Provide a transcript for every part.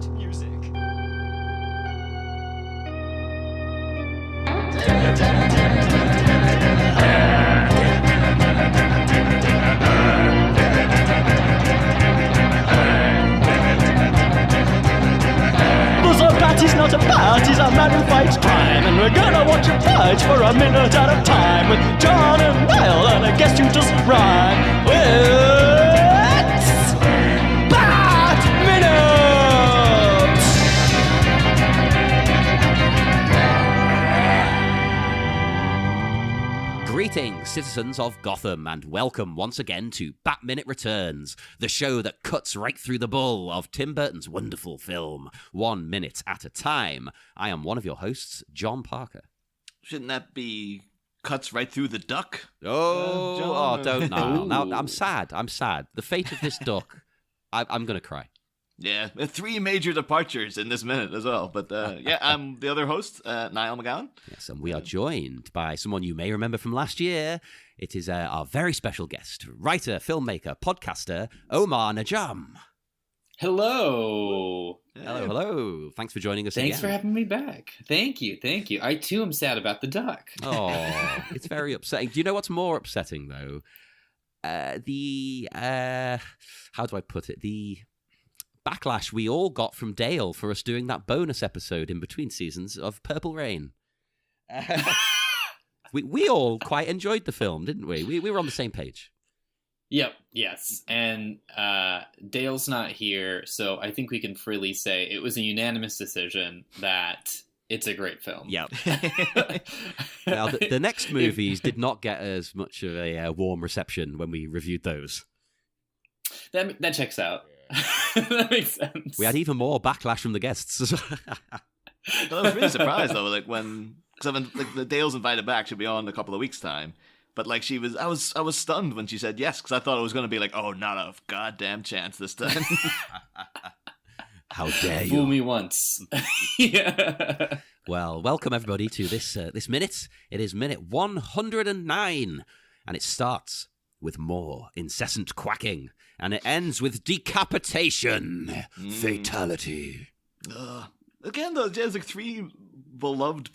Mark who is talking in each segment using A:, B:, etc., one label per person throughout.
A: that music.
B: He's not a bat, he's a man who fights crime. And we're gonna watch him fight for a minute at a time. With John and Niall and a guest who doesn't rhyme. It's Bat Minute!
C: Greetings, citizens of Gotham, and welcome once again to Bat Minute Returns, the show that cuts right through the bull of Tim Burton's wonderful film, 1 minute at a time. I am one of your hosts, John Parker.
D: Shouldn't that be cuts right through the duck?
C: Don't now. Now, I'm sad. The fate of this duck, I'm going to cry.
D: Yeah, 3 major departures in this minute as well. But I'm the other host, Niall McGowan.
C: Yes, and we are joined by someone you may remember from last year. It is our very special guest, writer, filmmaker, podcaster, Omar Najam.
E: Hello.
C: Hello. Thanks for joining us again.
E: Thanks for having me back. Thank you. I, too, am sad about the duck.
C: Oh, it's very upsetting. Do you know what's more upsetting, though? How do I put it? The backlash we all got from Dale for us doing that bonus episode in between seasons of Purple Rain. We all quite enjoyed the film, didn't we? We were on the same page.
E: Yep, yes. And Dale's not here, so I think we can freely say it was a unanimous decision that it's a great film.
C: Yep. Now, the next movies did not get as much of a warm reception when we reviewed those.
E: That checks out. That makes sense.
C: We had even more backlash from the guests.
D: I was really surprised though, because the Dale's invited back. She'll be on in a couple of weeks' time. But I was stunned when she said yes, because I thought it was going to be like, oh, not a goddamn chance this time.
C: How dare you?
E: Fool me once. Yeah.
C: Well, welcome everybody to this minute. It is minute 109, and it starts with more incessant quacking, and it ends with decapitation, fatality.
D: Again, though, there's like 3 beloved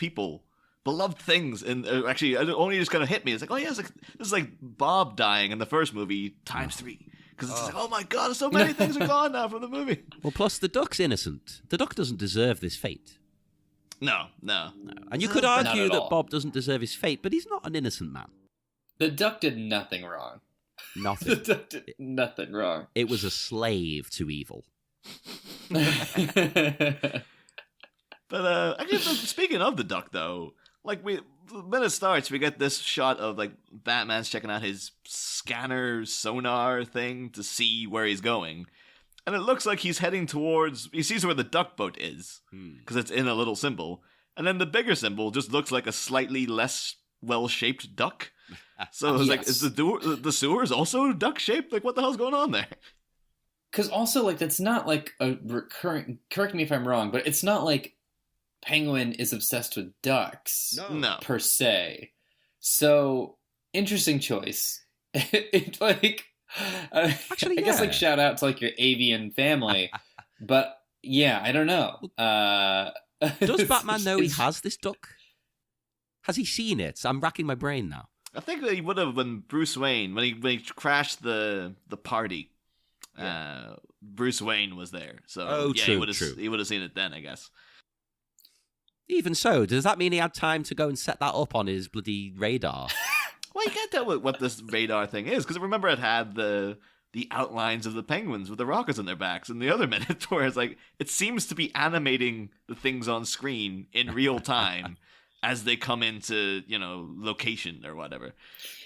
D: things, and actually, it only just kind of hit me. It's like, oh yeah, this is like Bob dying in the first movie times 3, because it's like, oh my god, so many things are gone now from the movie.
C: Well, plus the duck's innocent. The duck doesn't deserve this fate.
D: No.
C: And you could argue that Bob doesn't deserve his fate, but he's not an innocent man.
E: The duck did nothing wrong.
C: Nothing.
E: The duck did nothing wrong.
C: It was a slave to evil.
D: But actually, speaking of the duck, though, like the minute starts, we get this shot of like Batman's checking out his scanner sonar thing to see where he's going, and it looks like he's heading towards. He sees where the duck boat is because it's in a little symbol, and then the bigger symbol just looks like a slightly less well-shaped duck. So it's like, is the sewers also duck-shaped? Like, what the hell's going on there?
E: Because also, like, that's not like a recurrent. Correct me if I'm wrong, but it's not like Penguin is obsessed with ducks,
D: no,
E: per se. So interesting choice. Actually, I guess like shout out to like your avian family, but yeah, I don't know.
C: Does Batman know he has this duck? Has he seen it? I'm racking my brain now.
D: I think that he would have when Bruce Wayne when he crashed the party. Yeah. Bruce Wayne was there, so
C: true.
D: He would have seen it then, I guess.
C: Even so, does that mean he had time to go and set that up on his bloody radar?
D: Well, you can't tell what this radar thing is, because remember it had the outlines of the penguins with the rockets on their backs in the other minute, where it's like, it seems to be animating the things on screen in real time as they come into, location or whatever.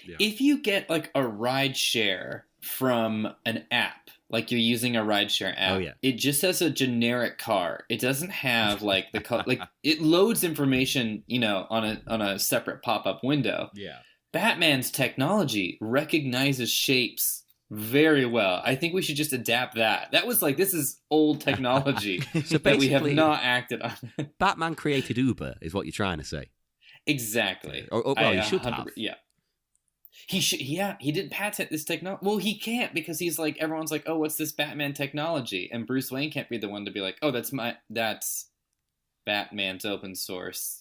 E: Yeah. If you get like a ride share from an app, like you're using a rideshare app, it just has a generic car. It doesn't have like the like it loads information, on a separate pop-up window.
C: Yeah.
E: Batman's technology recognizes shapes very well. I think we should just adapt that. That was like, this is old technology
C: so
E: that we have not acted on.
C: Batman created Uber, is what you're trying to say.
E: Exactly.
C: Well, you should have.
E: Yeah. He didn't patent this technology. Well, he can't because he's like, everyone's like, oh, what's this Batman technology? And Bruce Wayne can't be the one to be like, oh, that's Batman's open source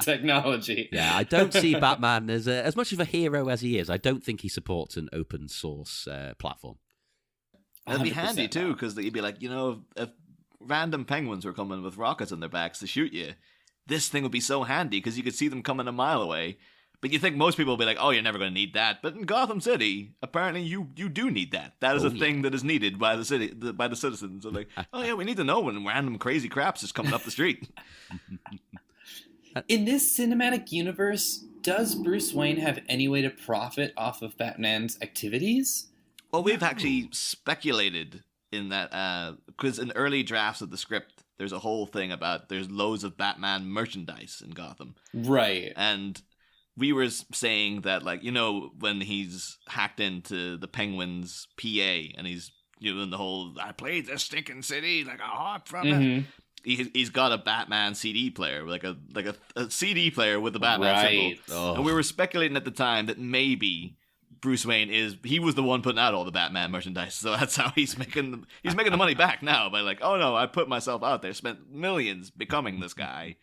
E: technology.
C: Yeah, I don't see Batman as much of a hero as he is. I don't think he supports an open source platform.
D: That'd be handy too, because you'd be like, if random penguins were coming with rockets on their backs to shoot you, this thing would be so handy because you could see them coming a mile away. But you think most people will be like, oh, you're never going to need that. But in Gotham City, apparently you do need that. That is a thing that is needed by the city, by the citizens. They're like, oh yeah, we need to know when random crazy crap's just coming up the street.
E: In this cinematic universe, does Bruce Wayne have any way to profit off of Batman's activities?
D: Well, we've actually speculated in that, because in early drafts of the script, there's a whole thing about there's loads of Batman merchandise in Gotham.
E: Right.
D: And we were saying that, when he's hacked into the Penguin's PA and he's doing the whole, I played this stinking city like a hawk from it. He's got a Batman CD player, like a CD player with the Batman symbol. Oh. And we were speculating at the time that maybe Bruce Wayne he was the one putting out all the Batman merchandise, so that's how he's making the money back now by like, oh no, I put myself out there, spent millions becoming this guy,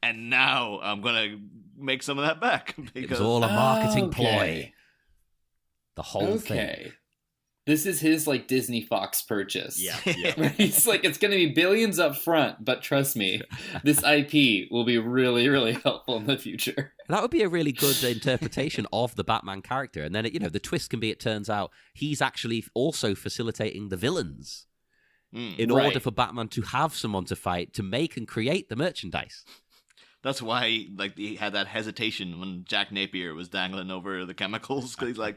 D: and now I'm gonna make some of that back.
C: It was all a marketing ploy. The whole thing.
E: This is his Disney Fox purchase.
C: Yeah.
E: He's like, it's going to be billions up front, but trust me, this IP will be really, really helpful in the future.
C: That would be a really good interpretation of the Batman character. And then, the twist can be, it turns out, he's actually also facilitating the villains in order for Batman to have someone to fight, to make and create the merchandise.
D: That's why, he had that hesitation when Jack Napier was dangling over the chemicals, because he's like,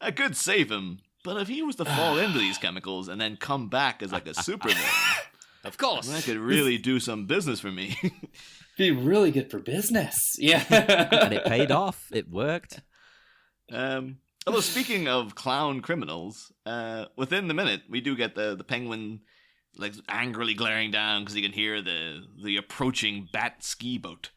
D: I could save him. But if he was to fall into these chemicals and then come back as a supervillain,
C: of course,
D: that could really do some business for me.
E: Be really good for business. Yeah.
C: And it paid off. It worked.
D: Although speaking of clown criminals, within the minute we do get the Penguin angrily glaring down because he can hear the approaching bat ski boat.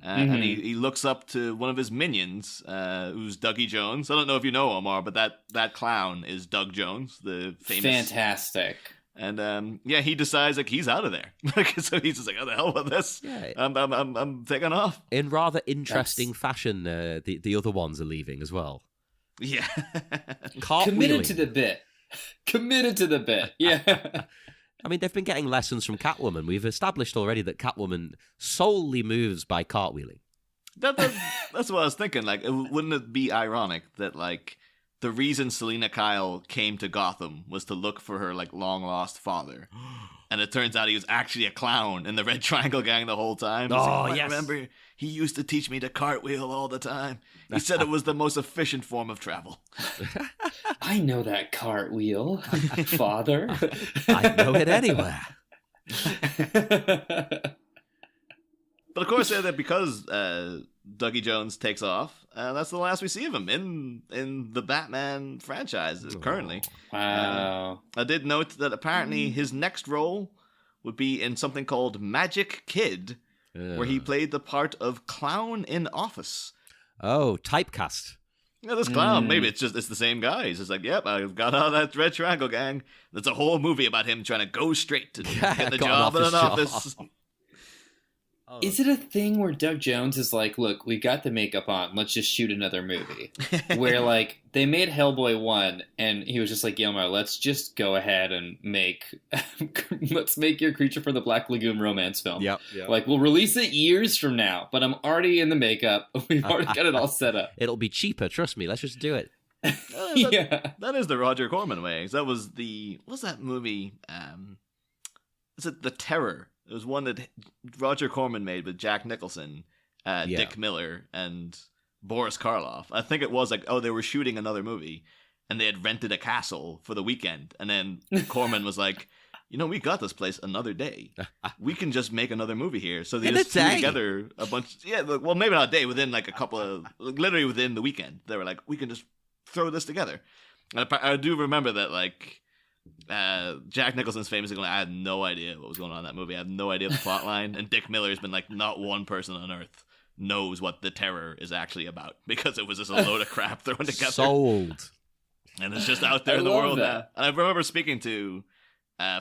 D: And he looks up to one of his minions, who's Dougie Jones. I don't know if you know Omar, but that clown is Doug Jones, the famous.
E: Fantastic.
D: And he decides he's out of there. So he's just like, "Oh, the hell with this! Yeah. I'm taking off."
C: In rather interesting fashion, the other ones are leaving as well.
D: Yeah,
E: committed to the bit. Yeah.
C: I mean, they've been getting lessons from Catwoman. We've established already that Catwoman solely moves by cartwheeling.
D: That's what I was thinking. Wouldn't it be ironic that, the reason Selina Kyle came to Gotham was to look for her, long-lost father. And it turns out he was actually a clown in the Red Triangle Gang the whole time. Yes. Remember, he used to teach me to cartwheel all the time. He said it was the most efficient form of travel.
E: I know that cartwheel, father.
C: I know it anywhere.
D: But of course, that because Dougie Jones takes off, that's the last we see of him in the Batman franchise currently.
E: Wow.
D: I did note that apparently his next role would be in something called Magic Kid, where he played the part of Clown in Office.
C: Oh, typecast.
D: Yeah, this clown, maybe it's the same guy. He's just like, yep, I've got out of that Red Triangle Gang. There's a whole movie about him trying to go straight to get the job in an office.
E: Is it a thing where Doug Jones is like, look, we got the makeup on, let's just shoot another movie? Where, they made Hellboy 1, and he was just like, Yelmer, let's just go ahead and let's make your Creature from the Black Lagoon romance film.
C: Yep.
E: We'll release it years from now, but I'm already in the makeup. We've already got it all set up.
C: It'll be cheaper, trust me. Let's just do it.
D: That is the Roger Corman way. That was what's that movie? Is it The Terror? It was one that Roger Corman made with Jack Nicholson, Dick Miller, and Boris Karloff. I think it was they were shooting another movie, and they had rented a castle for the weekend. And then Corman was like, we got this place another day. We can just make another movie here. So they just threw together a bunch. Yeah, well, maybe not a day, within a couple of, literally within the weekend. They were like, we can just throw this together. And I do remember that, Jack Nicholson's famously going, I had no idea what was going on in that movie. I had no idea the plot line. And Dick Miller's been not one person on earth knows what the terror is actually about because it was just a load of crap thrown together.
C: Sold.
D: And it's just out there in the world now. And I remember speaking to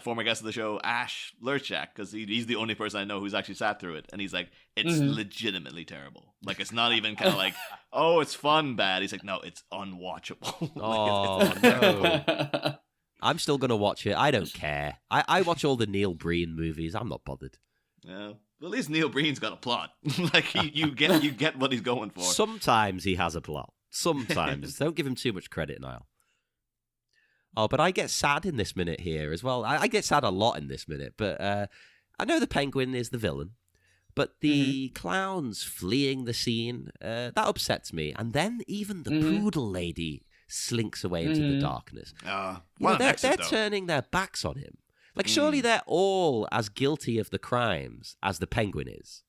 D: former guest of the show, Ash Lerczak, because he's the only person I know who's actually sat through it. And he's like, it's legitimately terrible. Like, it's not even kind of like, oh, it's fun bad. He's like, no, it's unwatchable.
C: Oh, no. I'm still going to watch it. I don't care. I watch all the Neil Breen movies. I'm not bothered.
D: Yeah. Well, at least Neil Breen's got a plot. Like, you get what he's going for.
C: Sometimes he has a plot. Sometimes. Don't give him too much credit, Niall. Oh, but I get sad in this minute here as well. I get sad a lot in this minute, but I know the penguin is the villain, but the clowns fleeing the scene, that upsets me. And then even the Poodle Lady slinks away into the darkness. They're turning their backs on him. Like, surely they're all as guilty of the crimes as the penguin is.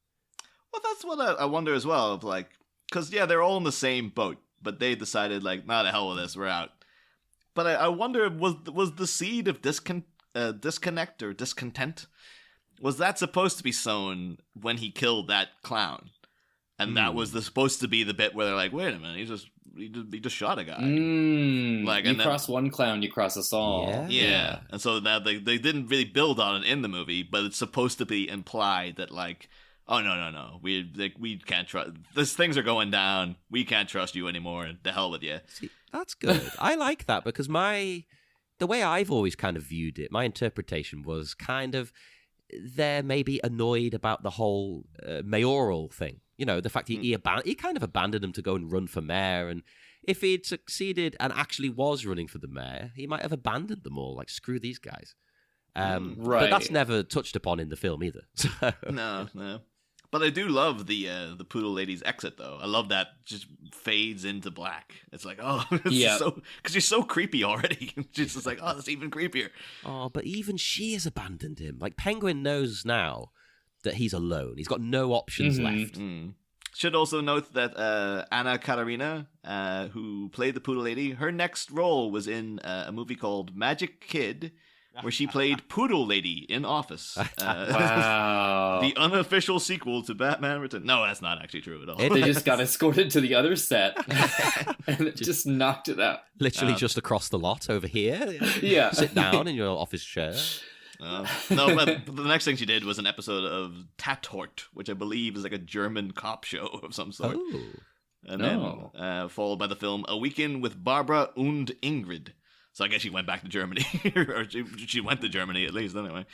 D: Well, that's what I wonder as well. Like, because, yeah, they're all in the same boat, but they decided, like, nah, the hell with this, we're out. But I wonder, was the seed of disconnect or discontent, was that supposed to be sown when he killed that clown? And that was supposed to be the bit where they're like, wait a minute, he just shot a guy.
E: Like, you cross one clown, you cross us all.
D: Yeah. And so now they didn't really build on it in the movie, but it's supposed to be implied that, like, oh, no, we can't trust, things are going down, we can't trust you anymore, the hell with you.
C: See, that's good. I like that because the way I've always kind of viewed it, my interpretation was kind of they're maybe annoyed about the whole mayoral thing. You know, the fact he kind of abandoned him to go and run for mayor, and if he'd succeeded and actually was running for the mayor, he might have abandoned them all, like, screw these guys.
E: Right.
C: But that's never touched upon in the film either. So.
D: No. But I do love the Poodle Lady's exit, though. I love that just fades into black. It's like, oh, because she's so creepy already. She's just like, oh, that's even creepier.
C: Oh, but even she has abandoned him. Like, Penguin knows now that he's alone. He's got no options left.
D: Should also note that Anna Katarina, who played the Poodle Lady, her next role was in a movie called Magic Kid, where she played Poodle Lady in Office.
E: Wow.
D: The unofficial sequel to Batman Returns. No, that's not actually true at all.
E: They just got escorted to the other set and it just knocked it out.
C: Literally just across the lot over here.
E: Yeah.
C: Sit down in your office chair.
D: No, but the next thing she did was an episode of Tatort, which I believe is like a German cop show of some sort.
C: Oh.
D: And then followed by the film A Weekend with Barbara und Ingrid. So I guess she went back to Germany, or she went to Germany at least anyway.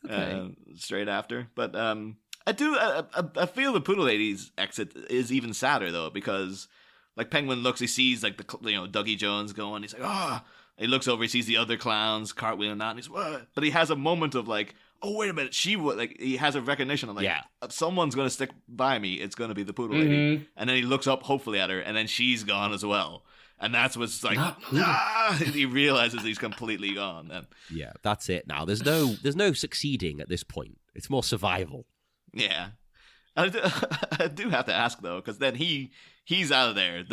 C: Okay.
D: Straight after, but I feel the Poodle Lady's exit is even sadder though, because like Penguin looks, he sees like Dougie Jones going, he's like, ah. He looks over, he sees the other clowns cartwheeling out, and he's what? But he has a moment of like, oh wait a minute, she would like. He has a recognition of like, if someone's gonna stick by me, it's gonna be the Poodle Lady. And then he looks up hopefully at her, and then she's gone as well. And that's what's like, he realizes he's completely gone then.
C: Yeah, that's it now. There's no succeeding at this point. It's more survival.
D: Yeah. I do have to ask though, because then he's out of there.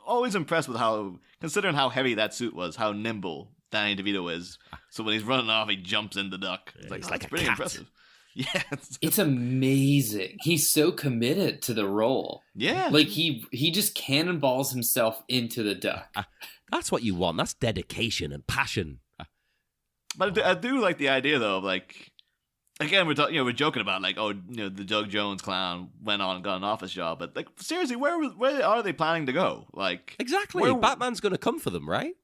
D: Always impressed with how, considering how heavy that suit was, how nimble Danny DeVito is. So when he's running off, he jumps in the duck. It's like,
C: like a
D: pretty
C: cat.
D: impressive. Yeah,
E: it's amazing. He's so committed to the role.
D: Yeah,
E: like he just cannonballs himself into the duck.
C: That's what you want. That's dedication and passion.
D: But I do like the idea though of like, again, we're joking about like, oh, the Doug Jones clown went on and got an office job, but like seriously, where are they planning to go? Like
C: exactly, Batman's going to come for them, right?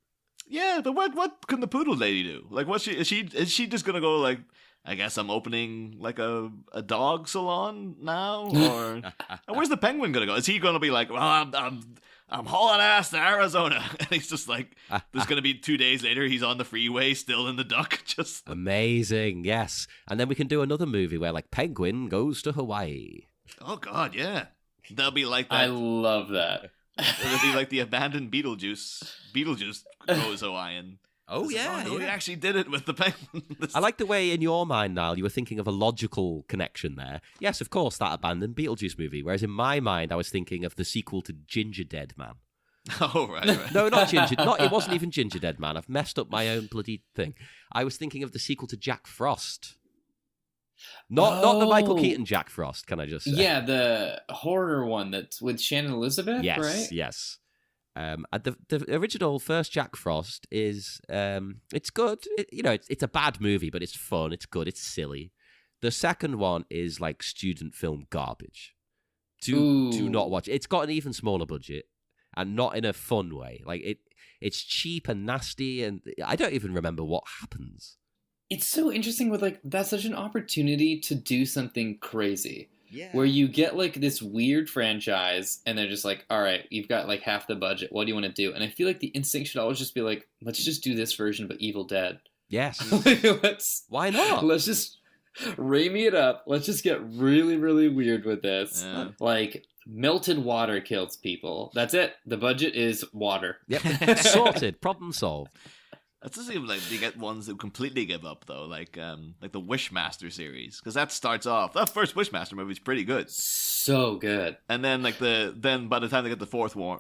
D: Yeah, but what can the Poodle Lady do? Like, is she just going to go like, I guess I'm opening like a dog salon now, or and where's the Penguin gonna go? Is he gonna be like, well, I'm hauling ass to Arizona, and he's just like, there's gonna be 2 days later, he's on the freeway still in the duck, just
C: amazing, yes. And then we can do another movie where like Penguin goes to Hawaii.
D: Oh God, yeah, that'll be like that.
E: I love that.
D: It'll be like the abandoned Beetlejuice. Beetlejuice goes Hawaiian.
C: Oh, yeah,
D: like, we actually did it with the Penguin.
C: I like the way in your mind, Niall, you were thinking of a logical connection there. Yes, of course, that abandoned Beetlejuice movie. Whereas in my mind, I was thinking of the sequel to Ginger Dead Man.
D: Oh, right.
C: No, not Ginger. It wasn't even Ginger Dead Man. I've messed up my own bloody thing. I was thinking of the sequel to Jack Frost. Not the Michael Keaton Jack Frost, can I just say?
E: Yeah, the horror one that's with Shannon Elizabeth,
C: yes,
E: right?
C: Yes. The original first Jack Frost is it's good. It's a bad movie, but it's fun. It's good. It's silly. The second one is like student film garbage. Do not watch. It's got an even smaller budget and not in a fun way. Like it's cheap and nasty, and I don't even remember what happens.
E: It's so interesting with like that's such an opportunity to do something crazy.
C: Yeah.
E: Where you get like this weird franchise and they're just like, all right, you've got like half the budget. What do you want to do? And I feel like the instinct should always just be like, let's just do this version but Evil Dead.
C: Yes. Why not?
E: Let's just Raimi it up. Let's just get really, really weird with this.
D: Yeah.
E: Like melted water kills people. That's it. The budget is water.
C: Yep. Sorted. Problem solved.
D: That's just even like you get ones that completely give up though, like the Wishmaster series, because that starts off that first Wishmaster movie is pretty good,
E: so good,
D: and then like then by the time they get the fourth one,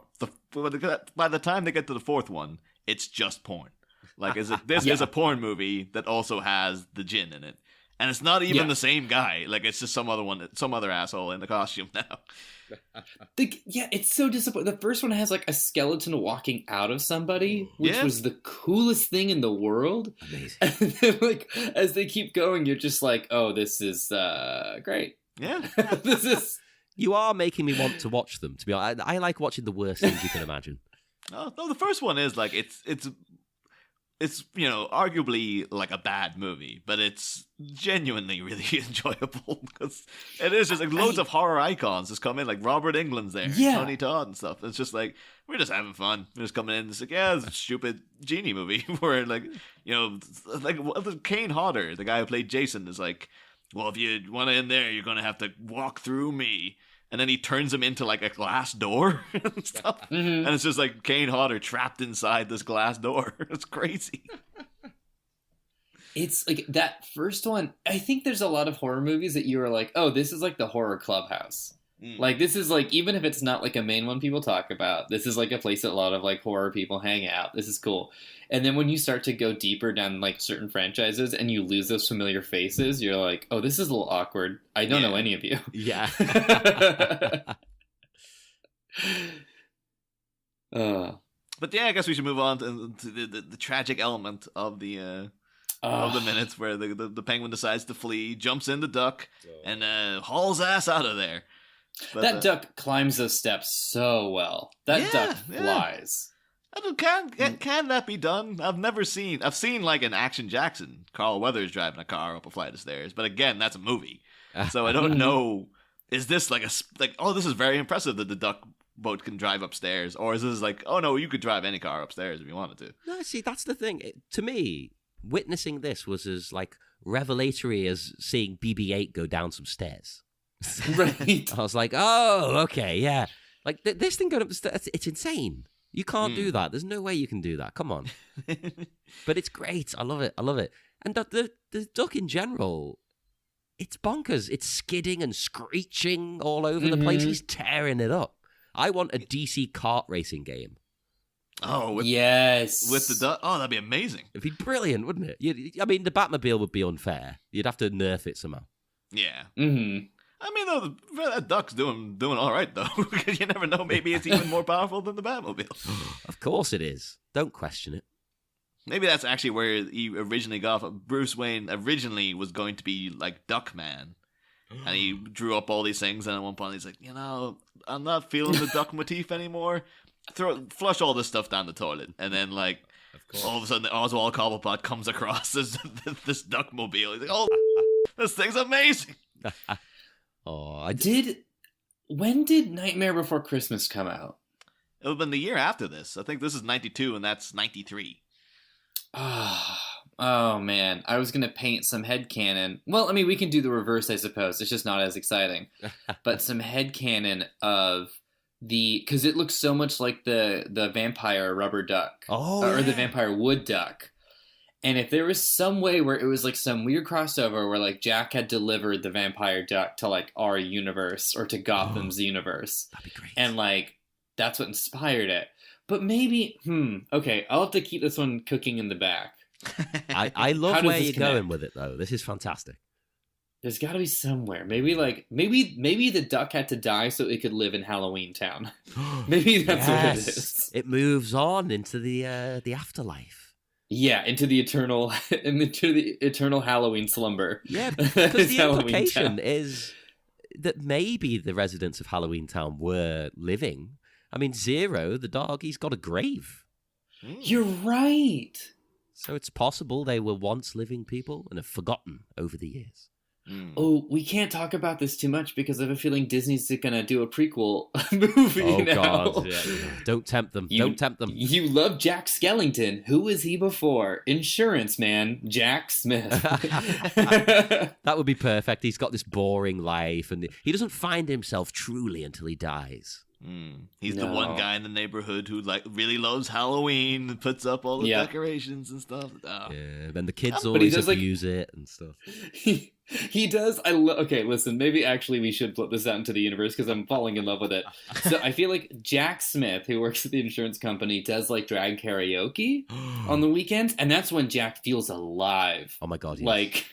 D: by the time they get to the fourth one, it's just porn. Like this is a porn movie that also has the djinn in it, and it's not even the same guy. Like it's just some other asshole in the costume now.
E: It's so disappointing. The first one has like a skeleton walking out of somebody, which was the coolest thing in the world.
C: Amazing.
E: And then, like as they keep going, you're just like, oh, this is great.
D: Yeah,
E: This is.
C: You are making me want to watch them. To be honest, I like watching the worst things you can imagine.
D: No, the first one is like it's arguably like a bad movie, but it's genuinely really enjoyable because it is just like loads of horror icons just come in, like Robert Englund's there, Tony Todd and stuff. It's just like we're just having fun. We're just coming in. It's like it's a stupid genie movie where like Kane Hodder, the guy who played Jason, is like, well, if you want to in there, you're gonna have to walk through me. And then he turns him into like a glass door and stuff. Mm-hmm. And it's just like Kane Hodder trapped inside this glass door. It's crazy.
E: It's like that first one. I think there's a lot of horror movies that you are like, oh, this is like the horror clubhouse. Like this is like, even if it's not like a main one people talk about, this is like a place that a lot of like horror people hang out. This is cool. And then when you start to go deeper down like certain franchises and you lose those familiar faces, you're like, oh, this is a little awkward. I don't know any of you.
C: Yeah.
D: But yeah, I guess we should move on to the tragic element of the minutes where the penguin decides to flee, jumps in the duck, and hauls ass out of there. But,
E: that duck climbs those steps so well. That duck flies.
D: Can that be done? I've seen like an Action Jackson, Carl Weathers driving a car up a flight of stairs, but again, that's a movie, so I don't know. Is this like this is very impressive that the duck boat can drive upstairs, or is this like, oh no, you could drive any car upstairs if you wanted to?
C: No, see, that's the thing. To me, witnessing this was as like revelatory as seeing BB-8 go down some stairs.
E: Right.
C: I was like, oh, okay, yeah. Like this thing going up the stairs, it's insane. You can't do that. There's no way you can do that. Come on. But it's great. I love it. And the duck in general, it's bonkers. It's skidding and screeching all over the place. He's tearing it up. I want a DC Kart Racing game.
D: Oh,
E: yes.
D: With the duck? Oh, that'd be amazing.
C: It'd be brilliant, wouldn't it? I mean, the Batmobile would be unfair. You'd have to nerf it somehow.
D: Yeah.
E: Mm-hmm.
D: I mean, though, that duck's doing all right, though, because you never know. Maybe it's even more powerful than the Batmobile.
C: Of course it is. Don't question it.
D: Maybe that's actually where he originally got off. Bruce Wayne originally was going to be like Duckman, and he drew up all these things, and at one point he's like, I'm not feeling the duck motif anymore. Flush all this stuff down the toilet, and then like all of a sudden Oswald Cobblepot comes across this Duckmobile. He's like, oh, this thing's amazing.
E: When did Nightmare Before Christmas come out?
D: It would have been the year after this. I think this is 92 and that's 93.
E: Oh man, I was going to paint some headcanon. Well, I mean, we can do the reverse, I suppose. It's just not as exciting. But some headcanon of because it looks so much like the vampire rubber duck. Or the vampire wood duck. And if there was some way where it was like some weird crossover where like Jack had delivered the vampire duck to like our universe or to Gotham's universe.
C: That'd be great.
E: And like that's what inspired it. But maybe, okay, I'll have to keep this one cooking in the back.
C: I love where you're going with it though. This is fantastic.
E: There's got to be somewhere. Maybe the duck had to die so it could live in Halloween Town. Maybe that's what it is.
C: It moves on into the afterlife.
E: Yeah, into the eternal Halloween slumber.
C: Yeah, because the implication is that maybe the residents of Halloween Town were living. I mean, Zero, the dog, he's got a grave.
E: You're right.
C: So it's possible they were once living people and have forgotten over the years.
E: Oh, we can't talk about this too much because I have a feeling Disney's going to do a prequel movie now.
C: God. Yeah. Don't tempt them. Don't tempt them.
E: You love Jack Skellington. Who was he before? Insurance man, Jack Smith.
C: That would be perfect. He's got this boring life and he doesn't find himself truly until he dies.
D: He's the one guy in the neighborhood who really loves Halloween and puts up all the decorations and stuff. Oh.
C: Yeah, then the kids always abuse it and stuff.
E: He does. Okay, listen, maybe actually we should flip this out into the universe because I'm falling in love with it. So I feel like Jack Smith, who works at the insurance company, does drag karaoke on the weekends, and that's when Jack feels alive.
C: Oh my God, yes.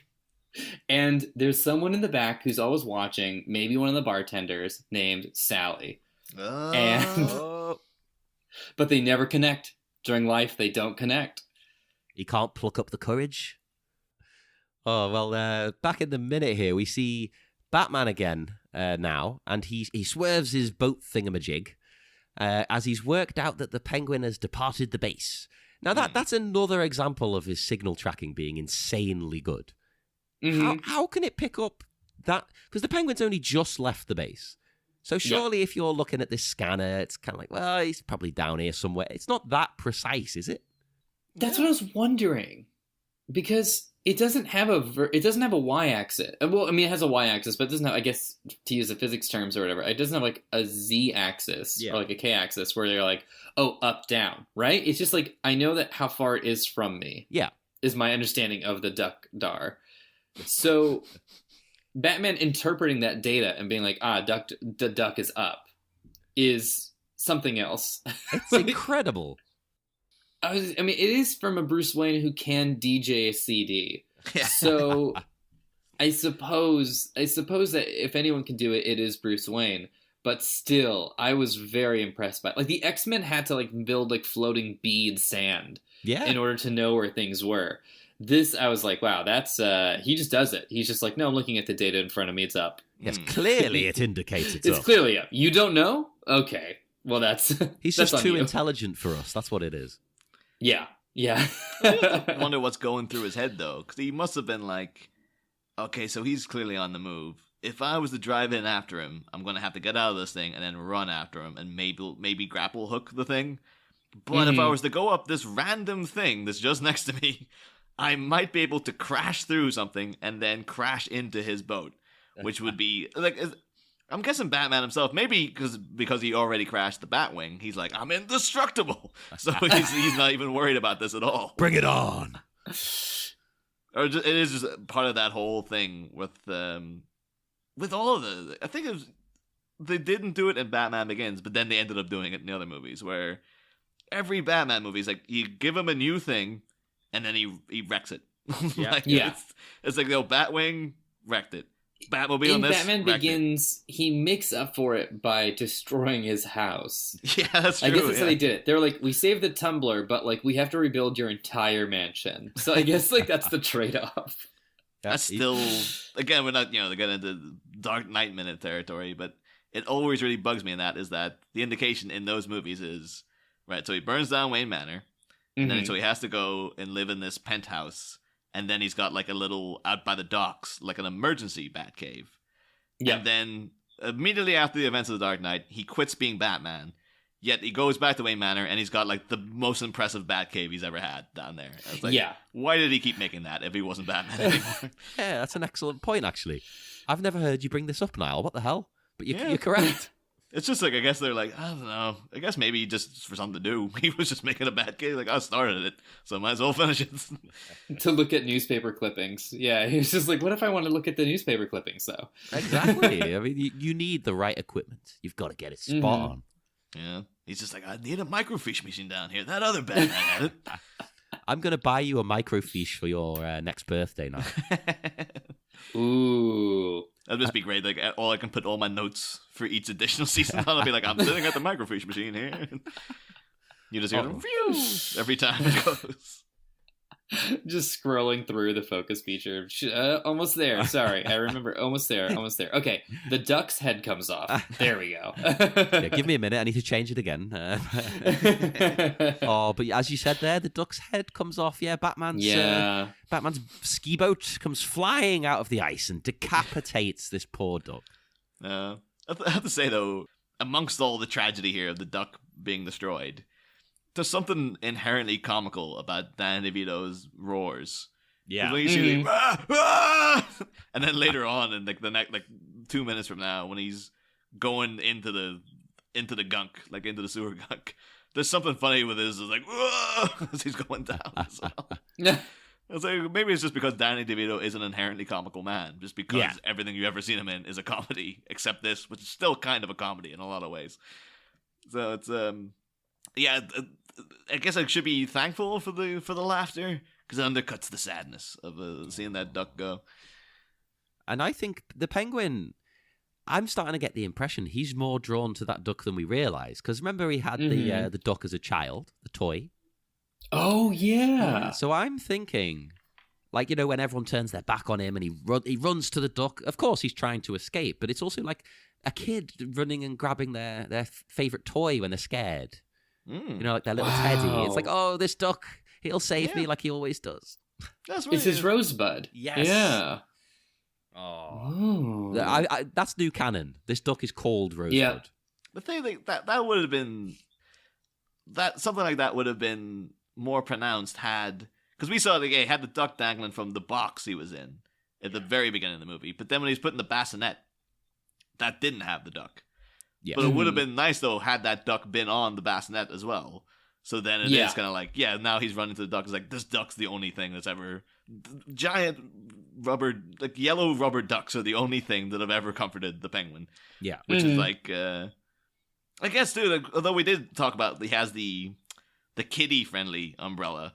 E: And there's someone in the back who's always watching, maybe one of the bartenders, named Sally. But they never connect. During life, they don't connect.
C: He can't pluck up the courage. Oh, well, back in the minute here, we see Batman again now, and he swerves his boat thingamajig as he's worked out that the Penguin has departed the base. Now, that's another example of his signal tracking being insanely good. Mm-hmm. How can it pick up that? Because the Penguin's only just left the base. So surely if you're looking at this scanner, it's kind of like, well, he's probably down here somewhere. It's not that precise, is it?
E: That's what I was wondering. Because it doesn't have a y-axis. Well, I mean, it has a y-axis, but it doesn't have, I guess, to use the physics terms or whatever, it doesn't have a z-axis or a k-axis where they're like, oh, up, down, right? It's just I know that how far it is from me.
C: Yeah.
E: Is my understanding of the duck dar. So Batman interpreting that data and being like, the duck is up is something else.
C: It's incredible.
E: I mean, it is from a Bruce Wayne who can DJ a CD. So I suppose that if anyone can do it, it is Bruce Wayne. But still, I was very impressed by it. The X-Men had to build floating bead sand in order to know where things were. This, I was like, wow, that's, he just does it. He's just no, I'm looking at the data in front of me. It's up.
C: Yes, clearly it indicates it's up.
E: It's clearly up. You don't know? Okay. Well, that's
C: He's
E: that's
C: just too intelligent for us. That's what it is.
E: Yeah.
D: I wonder what's going through his head, though. Because he must have been okay, so he's clearly on the move. If I was to drive in after him, I'm going to have to get out of this thing and then run after him and maybe grapple hook the thing. But if I was to go up this random thing that's just next to me, I might be able to crash through something and then crash into his boat, which would be I'm guessing Batman himself, maybe because he already crashed the Batwing, he's like, I'm indestructible. So he's not even worried about this at all.
C: Bring it on.
D: Or it is just part of that whole thing with all of the. I think they didn't do it in Batman Begins, but then they ended up doing it in the other movies, where every Batman movie is you give him a new thing, and then he wrecks it. It's Batwing wrecked it. Batmobile
E: in Batman Begins, he makes up for it by destroying his house.
D: Yeah, that's true.
E: I guess that's how they did it. They were we saved the tumbler, but we have to rebuild your entire mansion. So I guess that's the trade-off.
D: That's still, again, we're not getting into Dark Knight minute territory, but it always really bugs me in that is that the indication in those movies is right. So he burns down Wayne Manor, and then so he has to go and live in this penthouse. And then he's got a little out by the docks, an emergency Batcave. Yeah. And then immediately after the events of the Dark Knight, he quits being Batman. Yet he goes back to Wayne Manor and he's got the most impressive Batcave he's ever had down there. I was why did he keep making that if he wasn't Batman anymore?
C: Yeah, that's an excellent point, actually. I've never heard you bring this up, Niall. What the hell? But you're correct.
D: It's just I guess they're I don't know. I guess maybe just for something to do. He was just making a Batcave. I started it, so I might as well finish it.
E: To look at newspaper clippings. Yeah, he was just what if I want to look at the newspaper clippings, though?
C: Exactly. I mean, you need the right equipment. You've got to get it spot on.
D: Yeah. He's just I need a microfiche machine down here. That other Batman had it.
C: I'm going to buy you a microfiche for your next birthday now.
E: Ooh.
D: That'd just be great. Like, I can put all my notes for each additional season on. I'll be like, I'm sitting at the microfiche machine here. You just hear them every time it goes.
E: Just scrolling through the focus feature. Almost there. Sorry, I remember. Almost there. Okay, the duck's head comes off. There we go.
C: Yeah, give me a minute. I need to change it again. But as you said there, the duck's head comes off. Yeah, Batman's ski boat comes flying out of the ice and decapitates this poor duck.
D: I have to say, though, amongst all the tragedy here of the duck being destroyed, there's something inherently comical about Dan DeVito's roars.
C: Yeah.
D: When you see and then later on, in like the next 2 minutes from now, when he's going into the gunk, like into the sewer gunk, there's something funny with his like as he's going down as well. It's like, maybe it's just because Danny DeVito is an inherently comical man, just because everything you've ever seen him in is a comedy, except this, which is still kind of a comedy in a lot of ways. So it's I guess I should be thankful for the laughter, because it undercuts the sadness of seeing that duck go.
C: And I think the Penguin, I'm starting to get the impression he's more drawn to that duck than we realise. Because remember, he had the duck as a child, the toy.
E: Oh yeah.
C: So I'm thinking, like, when everyone turns their back on him and he runs to the duck. Of course, he's trying to escape, but it's also like a kid running and grabbing their favourite toy when they're scared. Like their little teddy. It's like, oh, this duck, he'll save me like he always does.
D: That's
E: it's his Rosebud.
C: Yes.
E: Yeah.
C: Oh. That's new canon. This duck is called Rosebud.
E: Yeah.
D: The thing that would have been something like that would have been more pronounced because we saw he had the duck dangling from the box he was in at the very beginning of the movie, but then when he's put in the bassinet, that didn't have the duck. Yeah. But it would have been nice, though, had that duck been on the bassinet as well. So then it is kind of like, now he's running to the duck. It's like, this duck's the only thing that's ever... Giant rubber... Like, yellow rubber ducks are the only thing that have ever comforted the Penguin.
C: Yeah.
D: Which is like... I guess, too, like, although we did talk about he has the kiddie-friendly umbrella,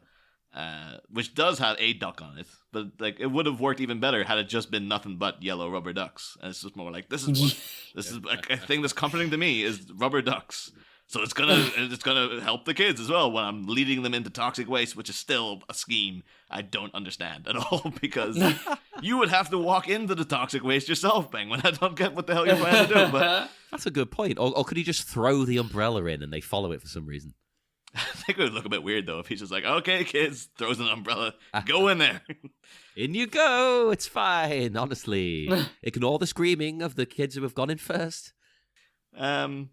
D: which does have a duck on it, but like it would have worked even better had it just been nothing but yellow rubber ducks. And it's just more like, this is a thing that's comforting to me is rubber ducks. So it's gonna help the kids as well when I'm leading them into toxic waste, which is still a scheme I don't understand at all, because you would have to walk into the toxic waste yourself, Penguin. I don't get what the hell you're planning to do, but
C: that's a good point. Or could he just throw the umbrella in and they follow it for some reason?
D: I think it would look a bit weird, though, if he's just like, okay, kids, throws an umbrella, go in there.
C: In you go, it's fine, honestly. Ignore the screaming of the kids who have gone in first.
D: Because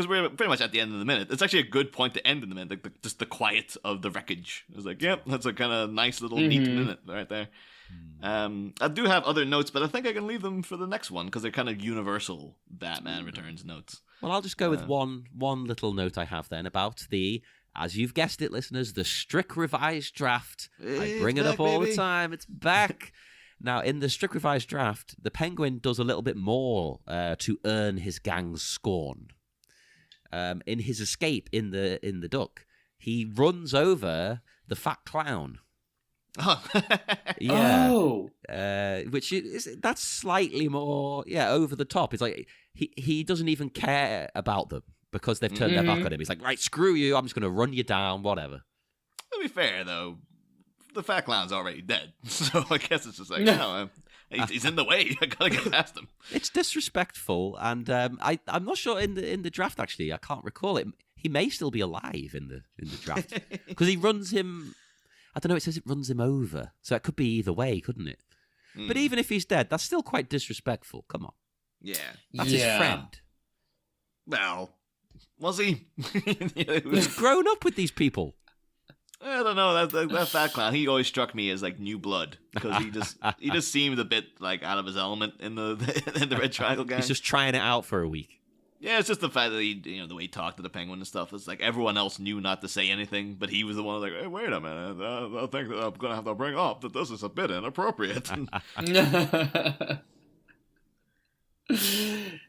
D: we're pretty much at the end of the minute. It's actually a good point to end in the minute, like just the quiet of the wreckage. It's like, yep, that's a kind of nice little neat minute right there. I do have other notes, but I think I can leave them for the next one, because they're kind of universal Batman Returns notes.
C: Well, I'll just go with one little note I have then about as you've guessed it, listeners, the strict revised draft. I bring it up all the time. It's back. Now, in the strict revised draft, the Penguin does a little bit more to earn his gang's scorn. In his escape in the duck, he runs over the fat clown.
D: Oh.
C: Yeah. Oh. That's slightly more over the top. It's like he doesn't even care about them because they've turned their back on him. He's like, right, screw you, I'm just going to run you down, whatever.
D: To be fair, though, the fat clown's already dead. So I guess it's just like, he's in the way. I gotta get past him.
C: It's disrespectful, and I'm not sure in the draft, actually. I can't recall it. He may still be alive in the draft because he runs him... I don't know, it says it runs him over. So it could be either way, couldn't it? But even if he's dead, that's still quite disrespectful. Come on.
D: Yeah.
C: That's his friend.
D: Well, was he?
C: He's grown up with these people.
D: I don't know. That fat clown, he always struck me as like new blood. Because he just seemed a bit like out of his element in the Red Triangle gang.
C: He's just trying it out for a week.
D: Yeah, it's just the fact that the way he talked to the Penguin and stuff. It's like everyone else knew not to say anything, but he was the one like, hey, wait a minute, I think that I'm gonna have to bring up that this is a bit inappropriate.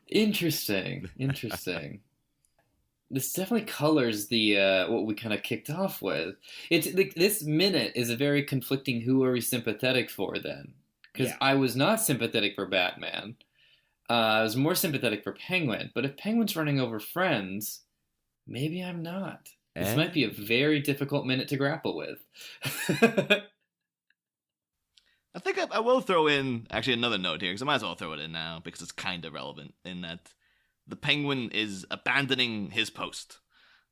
E: Interesting. This definitely colors the what we kind of kicked off with. It's like this minute is a very conflicting. Who are we sympathetic for then? because I was not sympathetic for Batman. I was more sympathetic for Penguin, but if Penguin's running over friends, maybe I'm not. This might be a very difficult minute to grapple with.
D: I think I will throw in actually another note here, because I might as well throw it in now, because it's kind of relevant, in that the Penguin is abandoning his post.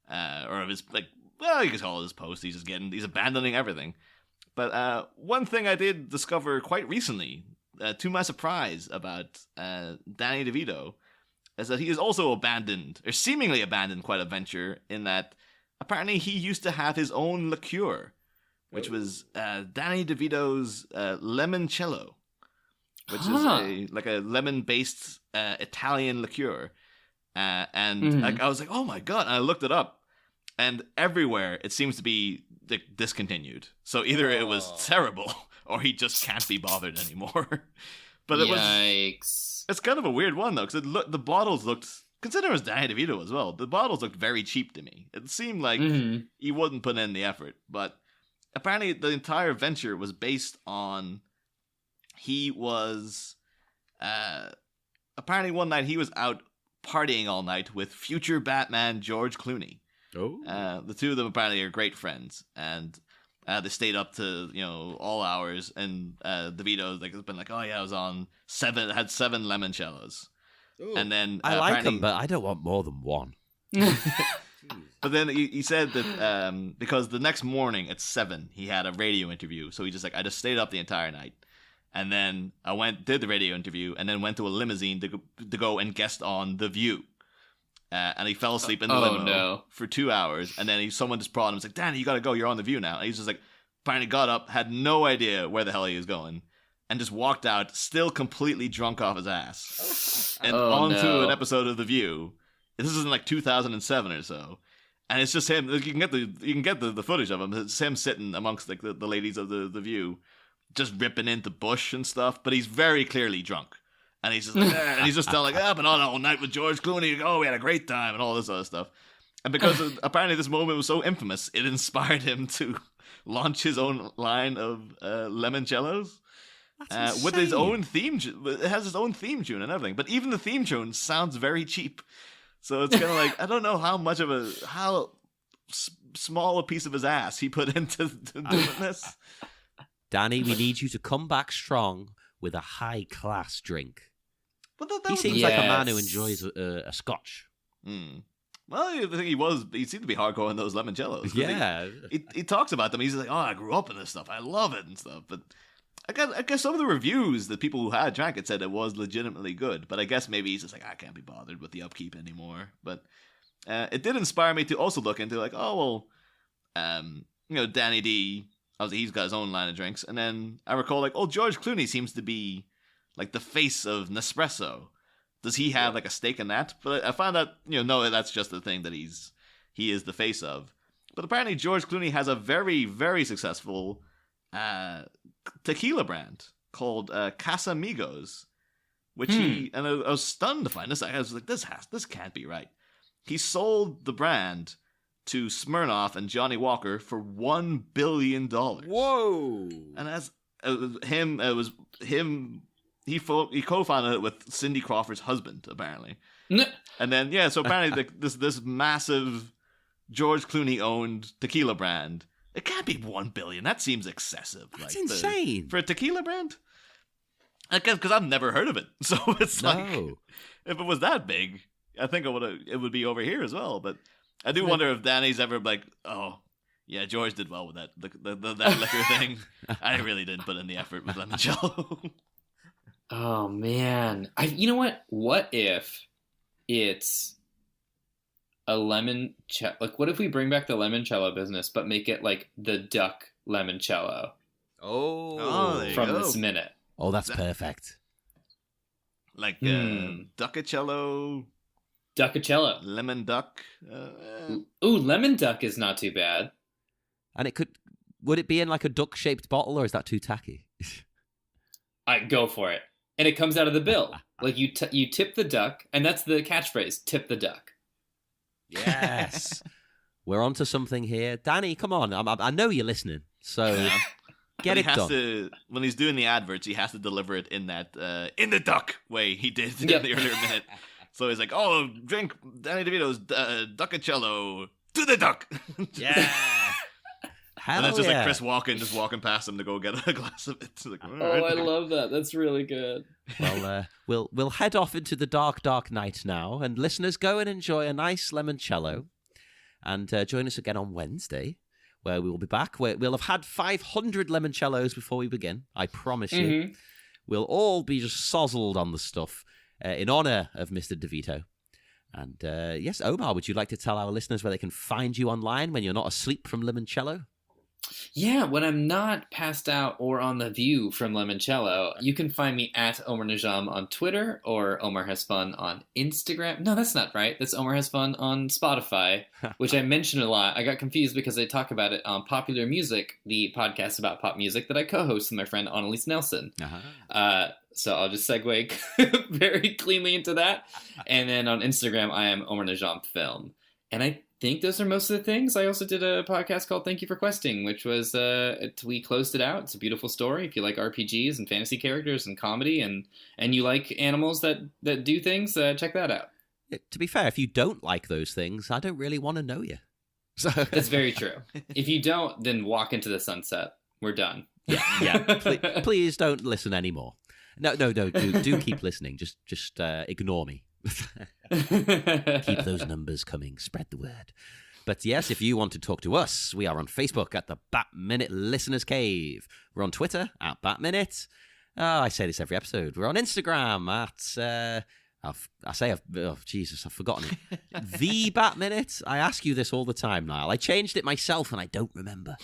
D: Or his, like, well, you could call it his post. He's abandoning everything. But one thing I did discover quite recently, to my surprise, about Danny DeVito, is that he has also abandoned, or seemingly abandoned, quite a venture, in that apparently he used to have his own liqueur, which was Danny DeVito's limoncello, which is a lemon-based Italian liqueur. And I was like, oh my god, and I looked it up, and everywhere it seems to be discontinued. So either it was terrible, or he just can't be bothered anymore. But it's kind of a weird one, though, because the bottles looked, considering it was Danny DeVito as well, the bottles looked very cheap to me. It seemed like he wouldn't put in the effort, but apparently the entire venture was based on, apparently one night he was out partying all night with future Batman George Clooney. Oh. The two of them apparently are great friends, and they stayed up to, all hours, and DeVito has been like, oh yeah, I was on had 7 limoncellos. Ooh. And then
C: I like them, but I don't want more than one.
D: But then he said that because the next morning at 7 he had a radio interview, so he just I just stayed up the entire night, and then I did the radio interview, and then went to a limousine to go and guest on The View. And he fell asleep in the limo for 2 hours, and then someone just brought him. It's like, Danny, you gotta go. You're on The View now. And he's just finally got up, had no idea where the hell he was going, and just walked out, still completely drunk off his ass, and onto an episode of The View. This is in 2007 or so, and it's just him. You can get the footage of him. It's him sitting amongst the ladies of the View, just ripping into Bush and stuff. But he's very clearly drunk. And he's just telling, I've been on all night with George Clooney. Oh, we had a great time and all this other stuff. And because apparently this moment was so infamous, it inspired him to launch his own line of limoncellos with his own theme. It has his own theme tune and everything. But even the theme tune sounds very cheap. So it's kind of I don't know how small a piece of his ass he put into doing this.
C: Danny, we need you to come back strong with a high-class drink.
D: But
C: he seems like a man who enjoys a scotch.
D: Mm. Well, I think he seemed to be hardcore in those limoncellos.
C: Yeah.
D: He talks about them. He's like, I grew up in this stuff. I love it and stuff. But I guess some of the reviews that people who had drank it said it was legitimately good. But I guess maybe he's just I can't be bothered with the upkeep anymore. But it did inspire me to also look into Danny D, obviously he's got his own line of drinks. And then I recall George Clooney seems to be the face of Nespresso. Does he have a stake in that? But I found out, no, that's just the thing that he is the face of. But apparently George Clooney has a very, very successful tequila brand called Casamigos, which I was stunned to find this. I was like, this can't be right. He sold the brand to Smirnoff and Johnny Walker for $1 billion.
C: Whoa! And
D: it was him. He co-founded it with Cindy Crawford's husband, apparently. And then so apparently this massive George Clooney owned tequila brand. It can't be $1 billion. That seems excessive.
C: That's insane
D: for a tequila brand. I guess because I've never heard of it, so it's if it was that big, I think it would be over here as well. But I do wonder if Danny's ever yeah, George did well with that that liquor thing. I really didn't put in the effort with limoncello.
E: Oh man, you know what? What if it's a limoncello? What if we bring back the limoncello business, but make it the duck limoncello? From this minute.
C: Oh, that's perfect.
D: Duckacello.
E: Duckacello.
D: Lemon duck.
E: Ooh, lemon duck is not too bad.
C: And would it be in a duck-shaped bottle, or is that too tacky?
E: I'd go for it. And it comes out of the bill. You tip the duck, and that's the catchphrase, tip the duck.
C: Yes. We're onto something here. Danny, come on. I know you're listening. So Get it done.
D: When he's doing the adverts, he has to deliver it in that in the duck way he did in the earlier minute. So he's like, "Oh, drink Danny DeVito's Duckacello to the duck."
C: Yeah.
D: And it's just like Chris Walken just walking past him to go get a glass of it. Like,
E: oh, I love that. That's really good.
C: Well, we'll head off into the dark, dark night now, and listeners, go and enjoy a nice limoncello, and join us again on Wednesday, where we will be back. We'll have had 500 limoncellos before we begin. I promise you.
E: Mm-hmm.
C: We'll all be just sozzled on the stuff in honor of Mr. DeVito. And yes, Omar, would you like to tell our listeners where they can find you online when you're not asleep from limoncello?
E: Yeah, when I'm not passed out or on the view from limoncello, you can find me at Omar Najam on Twitter or Omar Has Fun on Instagram. No, that's not right. That's Omar Has Fun on Spotify, which I mentioned a lot. I got confused because I talk about it on Popular Music, the podcast about pop music that I co-host with my friend Annalise Nelson. So I'll just segue very cleanly into that. And then on Instagram, I am Omar Najam Film. And I think those are most of the things. I also did a podcast called Thank You for Questing, which was, we closed it out. It's a beautiful story. If you like RPGs and fantasy characters and comedy and you like animals that do things, check that out.
C: To be fair, if you don't like those things, I don't really want to know you. So
E: that's very true. If you don't, then walk into the sunset. We're done.
C: Yeah. Please don't listen anymore. No. Do keep listening. Just ignore me. Keep those numbers coming. Spread the word. But yes, if you want to talk to us, we are on Facebook at the Bat Minute Listeners Cave. We're on Twitter at Bat Minute. I say this every episode. We're on Instagram at I've forgotten it. The Bat Minute. I ask you this all the time, Niall. I changed it myself and I don't remember.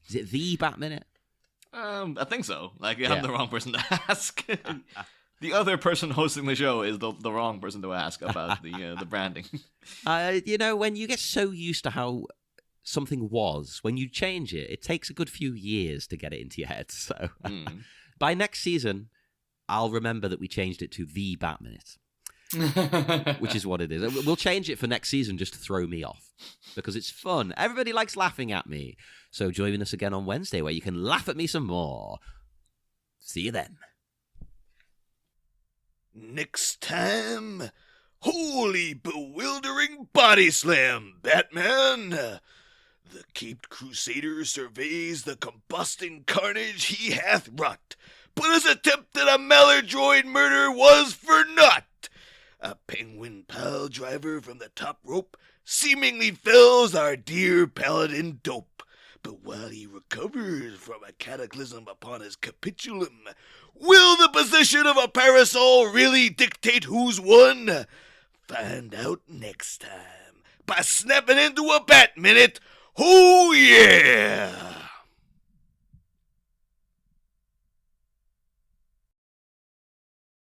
C: Is it The Bat Minute?
D: I think so. Like, I'm the wrong person to ask. The other person hosting the show is the wrong person to ask about the branding.
C: When you get so used to how something was, when you change it, it takes a good few years to get it into your head. So by next season, I'll remember that we changed it to The Bat Minute, which is what it is. We'll change it for next season just to throw me off because it's fun. Everybody likes laughing at me. So join us again on Wednesday where you can laugh at me some more. See you then.
A: Next time, holy bewildering body slam, Batman! The caped crusader surveys the combusting carnage he hath wrought, but his attempt at a maladroit murder was for naught. A penguin pile driver from the top rope seemingly fells our dear paladin Dope. But while he recovers from a cataclysm upon his capitulum, will the position of a parasol really dictate who's won? Find out next time by snapping into a Bat Minute. Oh yeah!